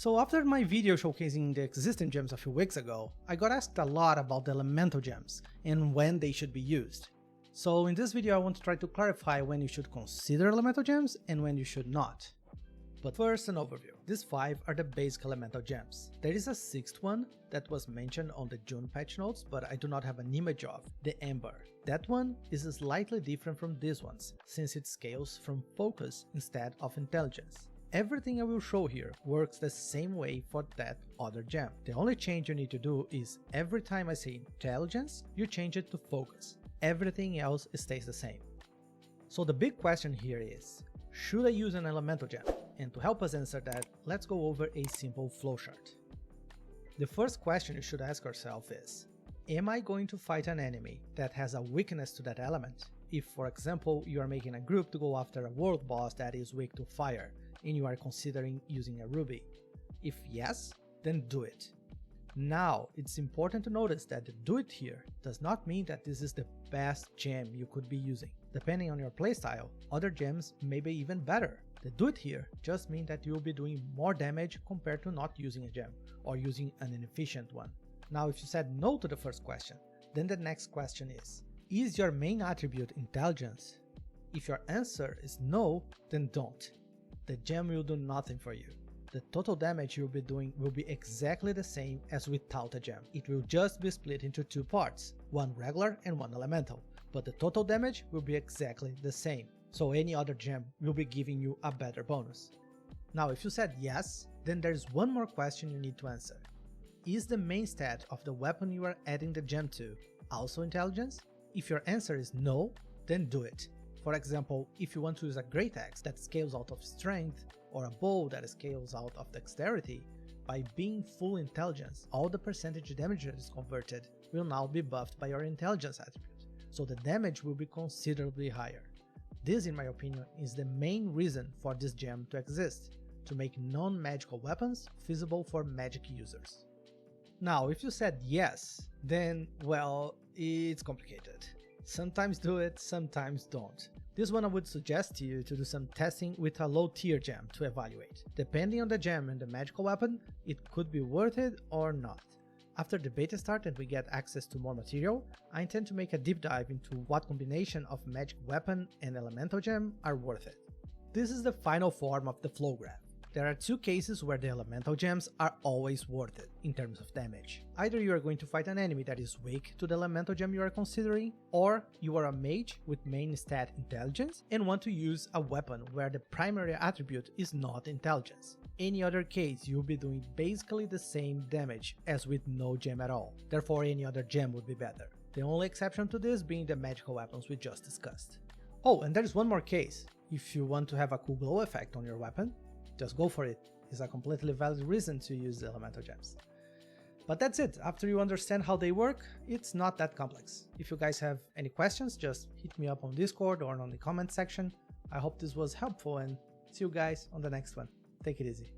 So after my video showcasing the existing gems a few weeks ago, I got asked a lot about the elemental gems and when they should be used. So in this video I want to try to clarify when you should consider elemental gems and when you should not. But first, an overview. These 5 are the basic elemental gems. There is a 6th one that was mentioned on the June patch notes, but I do not have an image of, the Ember. That one is slightly different from these ones, since it scales from focus instead of intelligence. Everything I will show here works the same way for that other gem. The only change you need to do is every time I say intelligence, you change it to focus. Everything else stays the same. So the big question here is, should I use an elemental gem? And to help us answer that, let's go over a simple flowchart. The first question you should ask yourself is, am I going to fight an enemy that has a weakness to that element? If, for example, you are making a group to go after a world boss that is weak to fire, and you are considering using a ruby. If yes, then do it. Now, it's important to notice that the do it here does not mean that this is the best gem you could be using. Depending on your playstyle, other gems may be even better. The do it here just means that you will be doing more damage compared to not using a gem, or using an inefficient one. Now if you said no to the first question, then the next question is your main attribute intelligence? If your answer is no, then don't. The gem will do nothing for you. The total damage you'll be doing will be exactly the same as without a gem. It will just be split into 2 parts, one regular and one elemental, but the total damage will be exactly the same. So any other gem will be giving you a better bonus. Now if you said yes, then there's one more question you need to answer. Is the main stat of the weapon you are adding the gem to also intelligence? If your answer is no, then do it. For example, if you want to use a great axe that scales out of strength, or a bow that scales out of dexterity, by being full intelligence, all the percentage damage that is converted will now be buffed by your intelligence attribute, so the damage will be considerably higher. This, in my opinion, is the main reason for this gem to exist, to make non-magical weapons feasible for magic users. Now, if you said yes, then, well, it's complicated. Sometimes do it, sometimes don't. This one I would suggest to you to do some testing with a low tier gem to evaluate. Depending on the gem and the magical weapon, it could be worth it or not. After the beta start and we get access to more material, I intend to make a deep dive into what combination of magic weapon and elemental gem are worth it. This is the final form of the flow graph. There are 2 cases where the elemental gems are always worth it in terms of damage. Either you are going to fight an enemy that is weak to the elemental gem you are considering, or you are a mage with main stat intelligence and want to use a weapon where the primary attribute is not intelligence. Any other case, you will be doing basically the same damage as with no gem at all, therefore any other gem would be better. The only exception to this being the magical weapons we just discussed. Oh, and there's one more case. If you want to have a cool glow effect on your weapon, just go for it. It's a completely valid reason to use the elemental gems. But that's it. After you understand how they work, it's not that complex. If you guys have any questions, just hit me up on Discord or on the comment section. I hope this was helpful and see you guys on the next one. Take it easy.